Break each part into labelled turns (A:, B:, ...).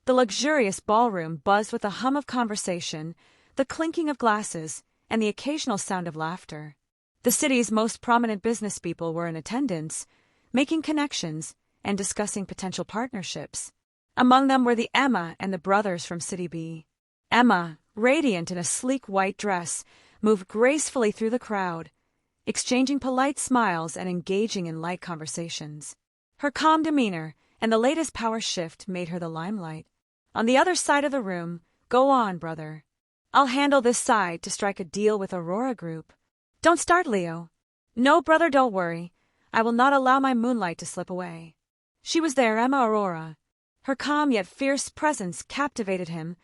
A: The luxurious ballroom buzzed with the hum of conversation, the clinking of glasses, and the occasional sound of laughter. The city's most prominent business people were in attendance, making connections and discussing potential partnerships. Among them were the Emma and the brothers from City B. Emma, radiant in a sleek white dress, moved gracefully through the crowd, exchanging polite smiles and engaging in light conversations. Her calm demeanor and the latest power shift made her the limelight. On the other side of the room, "Go on, brother. I'll handle this side to strike a deal with Aurora Group." "Don't start, Leo." "No, brother, don't worry. I will not allow my moonlight to slip away." She was there, Emma Aurora. Her calm yet fierce presence captivated him,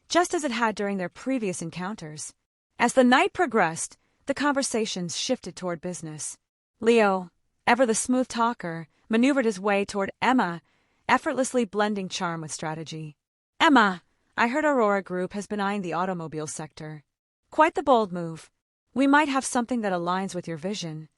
A: just as it had during their previous encounters. As the night progressed, the conversations shifted toward business. Leo, ever the smooth talker, maneuvered his way toward Emma, effortlessly blending charm with strategy. "Emma, I heard Aurora Group has been eyeing the automobile sector. Quite the bold move. We might have something that aligns with your vision."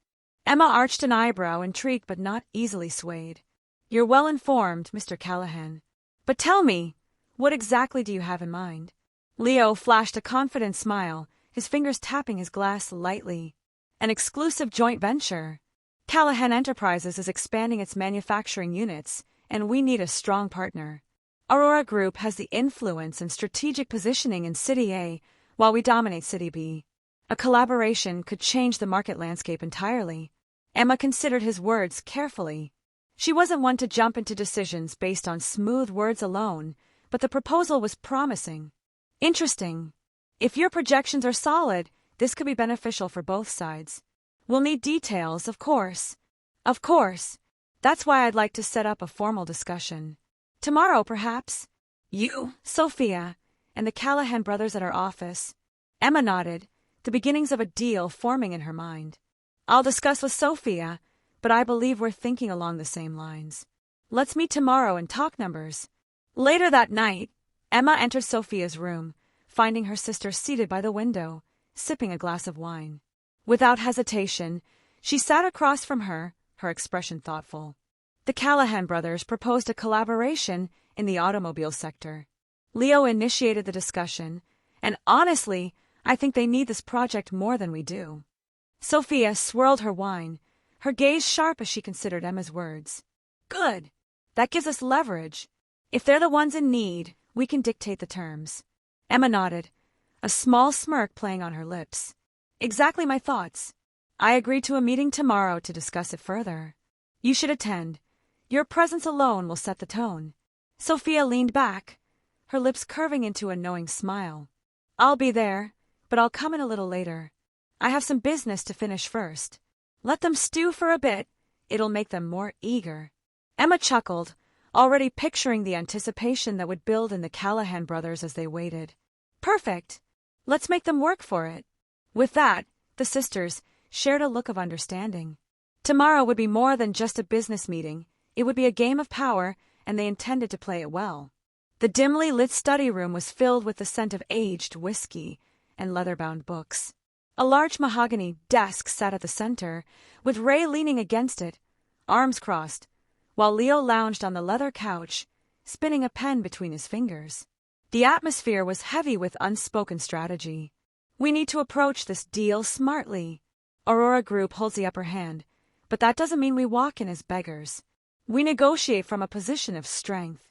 A: Emma arched an eyebrow, intrigued but not easily swayed. "You're well informed, Mr. Callahan. But tell me, what exactly do you have in mind?" Leo flashed a confident smile, his fingers tapping his glass lightly. "An exclusive joint venture. Callahan Enterprises is expanding its manufacturing units, and we need a strong partner. Aurora Group has the influence and strategic positioning in City A, while we dominate City B. A collaboration could change the market landscape entirely." Emma considered his words carefully. She wasn't one to jump into decisions based on smooth words alone, but the proposal was promising. "Interesting. If your projections are solid, this could be beneficial for both sides. We'll need details, of course." "Of course. That's why I'd like to set up a formal discussion. Tomorrow, perhaps. You, Sophia, and the Callahan brothers at our office." Emma nodded, the beginnings of a deal forming in her mind. "I'll discuss with Sophia, but I believe we're thinking along the same lines. Let's meet tomorrow and talk numbers." Later that night, Emma entered Sophia's room, finding her sister seated by the window, sipping a glass of wine. Without hesitation, she sat across from her, her expression thoughtful. The Callahan brothers proposed a collaboration in the automobile sector. Leo initiated the discussion, and honestly, I think they need this project more than we do. Sophia swirled her wine, her gaze sharp as she considered Emma's words. "Good. That gives us leverage. If they're the ones in need, we can dictate the terms." Emma nodded, a small smirk playing on her lips. "Exactly my thoughts. I agreed to a meeting tomorrow to discuss it further. You should attend. Your presence alone will set the tone." Sophia leaned back, her lips curving into a knowing smile. "I'll be there, but I'll come in a little later. I have some business to finish first." "Let them stew for a bit. It'll make them more eager." Emma chuckled, already picturing the anticipation that would build in the Callahan brothers as they waited. "Perfect. Let's make them work for it." With that, the sisters shared a look of understanding. Tomorrow would be more than just a business meeting. It would be a game of power, and they intended to play it well. The dimly lit study room was filled with the scent of aged whiskey and leather-bound books. A large mahogany desk sat at the center, with Rey leaning against it, arms crossed, while Leo lounged on the leather couch, spinning a pen between his fingers. The atmosphere was heavy with unspoken strategy. "We need to approach this deal smartly. Aurora Group holds the upper hand, but that doesn't mean we walk in as beggars. We negotiate from a position of strength."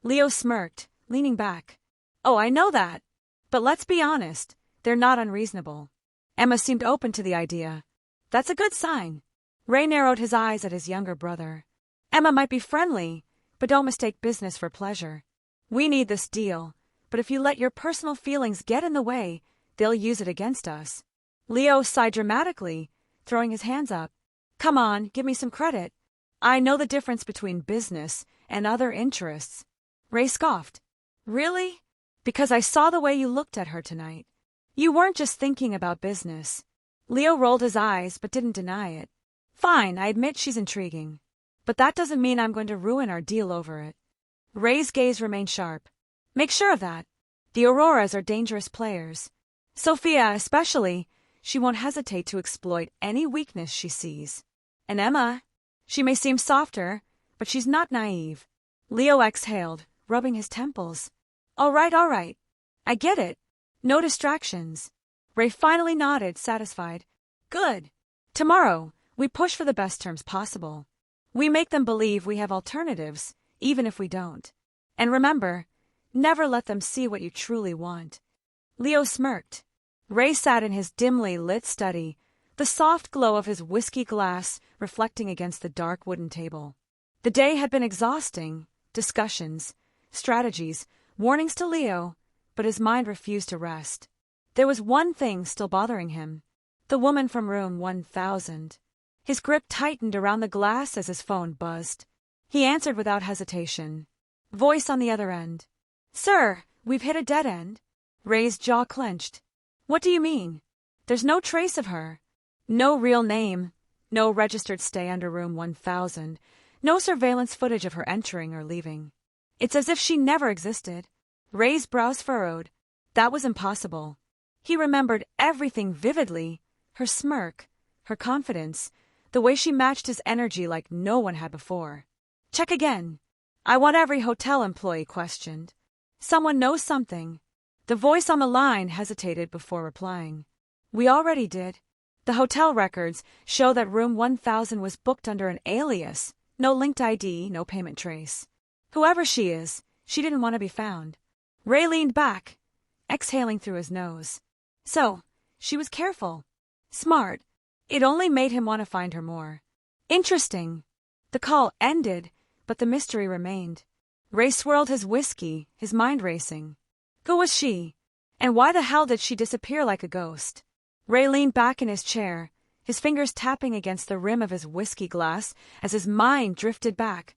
A: Leo smirked, leaning back. "Oh, I know that. But let's be honest, they're not unreasonable." Emma seemed open to the idea. "That's a good sign." Rey narrowed his eyes at his younger brother. "Emma might be friendly, but don't mistake business for pleasure. We need this deal, but if you let your personal feelings get in the way, they'll use it against us." Leo sighed dramatically, throwing his hands up. "Come on, give me some credit. I know the difference between business and other interests." Rey scoffed. "Really? Because I saw the way you looked at her tonight. You weren't just thinking about business." Leo rolled his eyes but didn't deny it. "Fine, I admit she's intriguing. But that doesn't mean I'm going to ruin our deal over it." Rey's gaze remained sharp. "Make sure of that. The Auroras are dangerous players. Sophia especially, she won't hesitate to exploit any weakness she sees. And Emma, she may seem softer, but she's not naive." Leo exhaled, rubbing his temples. All right. I get it. No distractions. Rey finally nodded, satisfied. Good. Tomorrow, we push for the best terms possible. We make them believe we have alternatives, even if we don't. And remember, never let them see what you truly want. Leo smirked. Rey sat in his dimly lit study, the soft glow of his whiskey glass reflecting against the dark wooden table. The day had been exhausting, discussions, strategies, warnings to Leo, but his mind refused to rest. There was one thing still bothering him, the woman from room 1000. His grip tightened around the glass as his phone buzzed. He answered without hesitation. Voice on the other end. Sir, we've hit a dead end. Rey's jaw clenched. What do you mean? There's no trace of her. No real name. No registered stay under room 1000. No surveillance footage of her entering or leaving. It's as if she never existed. Rey's brows furrowed. That was impossible. He remembered everything vividly. Her smirk, her confidence, the way she matched his energy like no one had before. Check again. I want every hotel employee questioned. Someone knows something. The voice on the line hesitated before replying. We already did. The hotel records show that room 1000 was booked under an alias. No linked ID, no payment trace. Whoever she is, she didn't want to be found. Rey leaned back, exhaling through his nose. So, she was careful. Smart. It only made him want to find her more. Interesting. The call ended, but the mystery remained. Rey swirled his whiskey, his mind racing. Who was she? And why the hell did she disappear like a ghost? Rey leaned back in his chair, his fingers tapping against the rim of his whiskey glass as his mind drifted back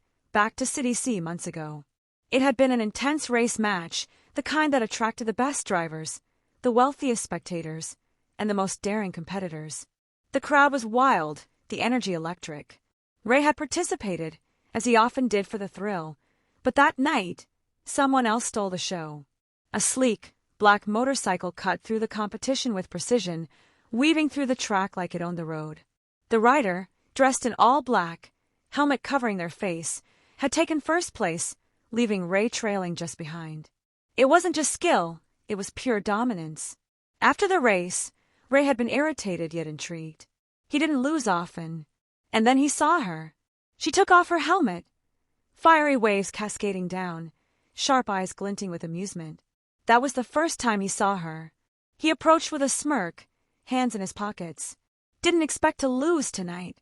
A: to City C months ago. It had been an intense race match, the kind that attracted the best drivers, the wealthiest spectators, and the most daring competitors. The crowd was wild, the energy electric. Rey had participated, as he often did for the thrill, but that night, someone else stole the show. A sleek, black motorcycle cut through the competition with precision, weaving through the track like it owned the road. The rider, dressed in all black, helmet covering their face, had taken first place, leaving Rey trailing just behind. It wasn't just skill, it was pure dominance. After the race, Rey had been irritated yet intrigued. He didn't lose often. And then he saw her. She took off her helmet. Fiery waves cascading down, sharp eyes glinting with amusement. That was the first time he saw her. He approached with a smirk, hands in his pockets. Didn't expect to lose tonight.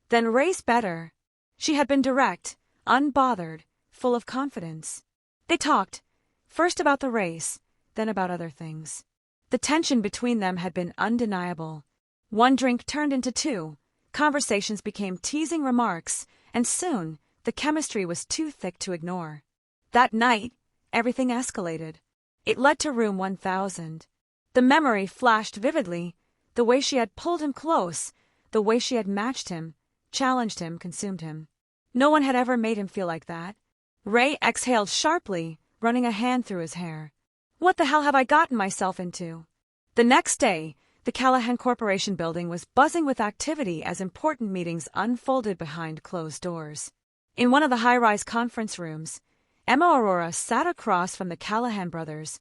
A: Then race better. She had been direct, unbothered, full of confidence. They talked, first about the race, then about other things. The tension between them had been undeniable. One drink turned into two, conversations became teasing remarks, and soon the chemistry was too thick to ignore. That night, everything escalated. It led to room 1000. The memory flashed vividly, the way she had pulled him close, the way she had matched him, challenged him, consumed him. No one had ever made him feel like that. Rey exhaled sharply, running a hand through his hair. What the hell have I gotten myself into? The next day, the Callahan Corporation building was buzzing with activity as important meetings unfolded behind closed doors. In one of the high-rise conference rooms, Emma Aurora sat across from the Callahan brothers,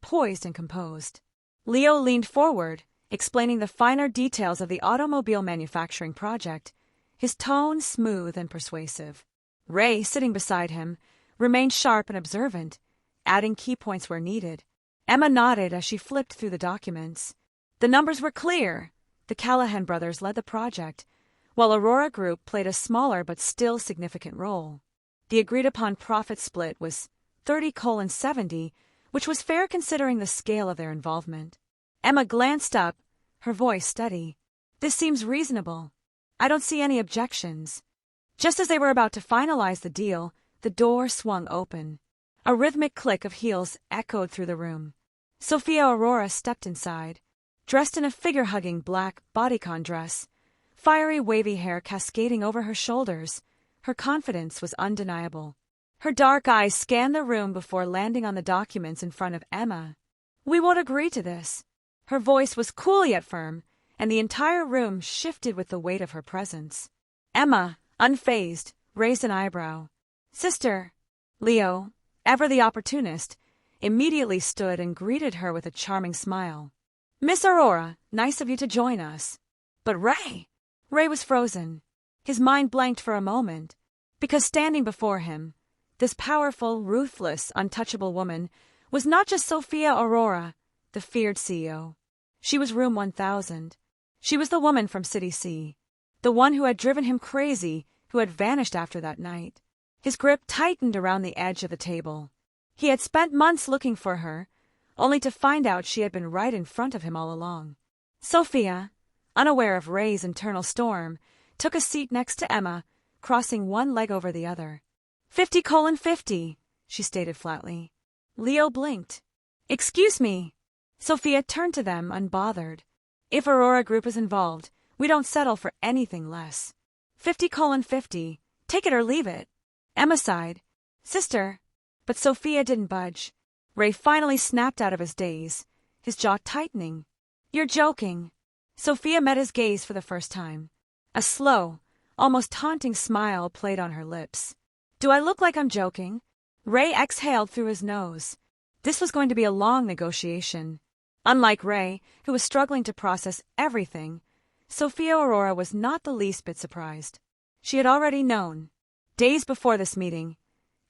A: poised and composed. Leo leaned forward, explaining the finer details of the automobile manufacturing project, his tone smooth and persuasive. Rey, sitting beside him, remained sharp and observant, adding key points where needed. Emma nodded as she flipped through the documents. The numbers were clear. The Callahan brothers led the project, while Aurora Group played a smaller but still significant role. The agreed-upon profit split was 30:70, which was fair considering the scale of their involvement. Emma glanced up, her voice steady. This seems reasonable. I don't see any objections. Just as they were about to finalize the deal, the door swung open. A rhythmic click of heels echoed through the room. Sophia Aurora stepped inside, dressed in a figure-hugging black bodycon dress, fiery wavy hair cascading over her shoulders. Her confidence was undeniable. Her dark eyes scanned the room before landing on the documents in front of Emma. We won't agree to this. Her voice was cool yet firm, and the entire room shifted with the weight of her presence. Emma, unfazed, raised an eyebrow. Sister, Leo, ever the opportunist, immediately stood and greeted her with a charming smile. "Miss Aurora, nice of you to join us." "But Rey!" Rey was frozen. His mind blanked for a moment, because standing before him, this powerful, ruthless, untouchable woman was not just Sophia Aurora, the feared CEO. She was room 1000. She was the woman from City C, the one who had driven him crazy, who had vanished after that night. His grip tightened around the edge of the table. He had spent months looking for her, only to find out she had been right in front of him all along. Sophia, unaware of Rey's internal storm, took a seat next to Emma, crossing one leg over the other. 50:50, she stated flatly. Leo blinked. "Excuse me." Sophia turned to them, unbothered. "If Aurora Group is involved, we don't settle for anything less. 50:50, take it or leave it." Emma sighed. "Sister." But Sophia didn't budge. Rey finally snapped out of his daze, his jaw tightening. "You're joking." Sophia met his gaze for the first time. A slow, almost taunting smile played on her lips. "Do I look like I'm joking?" Rey exhaled through his nose. This was going to be a long negotiation. Unlike Rey, who was struggling to process everything, Sophia Aurora was not the least bit surprised. She had already known. Days before this meeting,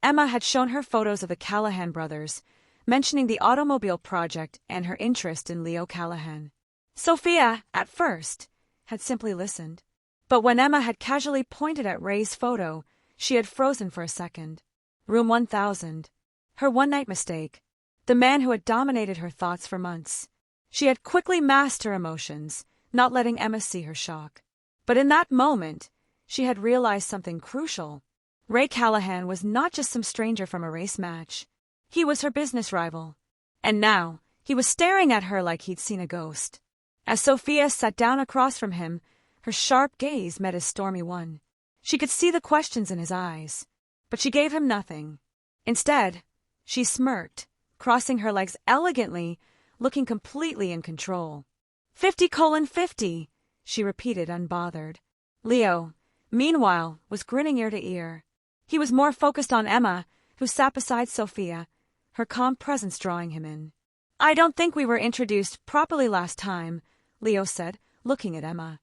A: Emma had shown her photos of the Callahan brothers, mentioning the automobile project and her interest in Rey Callahan. Sophia, at first, had simply listened. But when Emma had casually pointed at Rey's photo, she had frozen for a second. Room 1000. Her one-night mistake. The man who had dominated her thoughts for months. She had quickly masked her emotions, not letting Emma see her shock. But in that moment, she had realized something crucial. Rey Callahan was not just some stranger from a race match. He was her business rival. And now, he was staring at her like he'd seen a ghost. As Sophia sat down across from him, her sharp gaze met his stormy one. She could see the questions in his eyes, but she gave him nothing. Instead, she smirked, crossing her legs elegantly, looking completely in control. 50:50, she repeated, unbothered. Leo, meanwhile, was grinning ear to ear. He was more focused on Emma, who sat beside Sophia, her calm presence drawing him in. "I don't think we were introduced properly last time," Leo said, looking at Emma.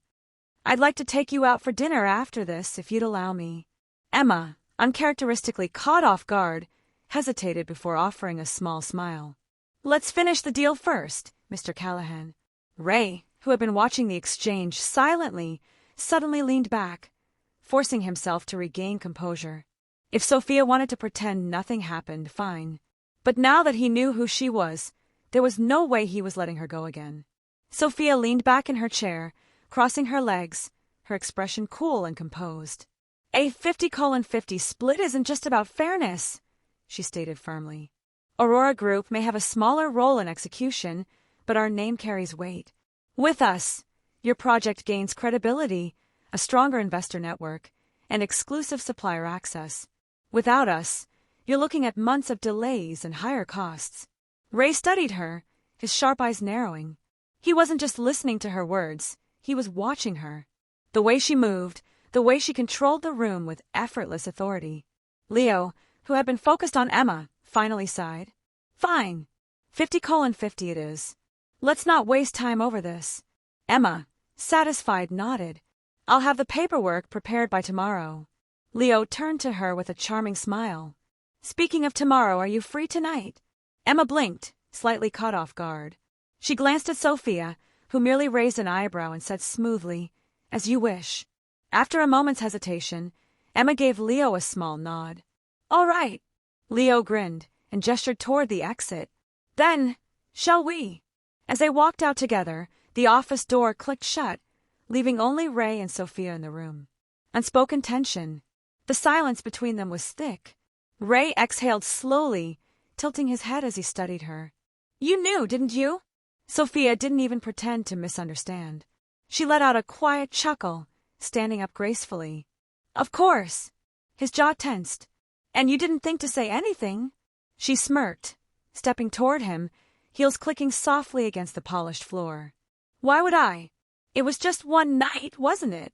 A: "I'd like to take you out for dinner after this, if you'd allow me." Emma, uncharacteristically caught off guard, hesitated before offering a small smile. "Let's finish the deal first, Mr. Callahan." Rey, who had been watching the exchange silently, suddenly leaned back, forcing himself to regain composure. If Sophia wanted to pretend nothing happened, fine. But now that he knew who she was, there was no way he was letting her go again. Sophia leaned back in her chair, crossing her legs, her expression cool and composed. "A 50:50 split isn't just about fairness," she stated firmly. "Aurora Group may have a smaller role in execution, but our name carries weight. With us, your project gains credibility, a stronger investor network, and exclusive supplier access. Without us, you're looking at months of delays and higher costs." Rey studied her, his sharp eyes narrowing. He wasn't just listening to her words, he was watching her. The way she moved, the way she controlled the room with effortless authority. Leo, who had been focused on Emma, finally sighed. "Fine. 50:50 it is. Let's not waste time over this." Emma, satisfied, nodded. "I'll have the paperwork prepared by tomorrow." Leo turned to her with a charming smile. "Speaking of tomorrow, are you free tonight?" Emma blinked, slightly caught off guard. She glanced at Sophia, who merely raised an eyebrow and said smoothly, "As you wish." After a moment's hesitation, Emma gave Leo a small nod. "All right." Leo grinned and gestured toward the exit. "Then, shall we?" As they walked out together, the office door clicked shut, leaving only Rey and Sophia in the room. Unspoken tension. The silence between them was thick. Rey exhaled slowly, tilting his head as he studied her. "You knew, didn't you?" Sophia didn't even pretend to misunderstand. She let out a quiet chuckle, standing up gracefully. "Of course." His jaw tensed. "And you didn't think to say anything?" She smirked, stepping toward him, heels clicking softly against the polished floor. "Why would I? It was just one night, wasn't it?"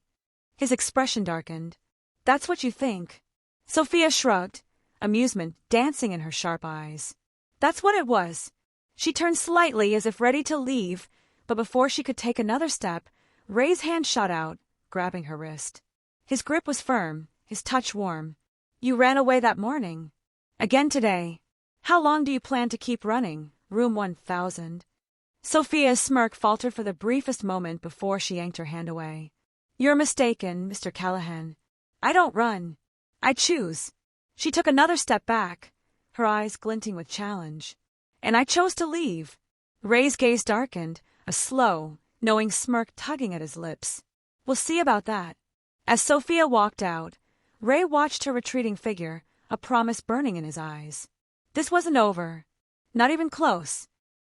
A: His expression darkened. "That's what you think." Sophia shrugged, amusement dancing in her sharp eyes. That's what it was. She turned slightly as if ready to leave, but before she could take another step, Ray's hand shot out, grabbing her wrist. His grip was firm, his touch warm. You ran away that morning. Again today. How long do you plan to keep running? Room 1000. Sophia's smirk faltered for the briefest moment before she yanked her hand away. You're mistaken, Mr. Callahan. I don't run. I choose. She took another step back, her eyes glinting with challenge. And I chose to leave. Ray's gaze darkened, a slow, knowing smirk tugging at his lips. We'll see about that. As Sophia walked out, Ray watched her retreating figure, a promise burning in his eyes. This wasn't over. Not even close.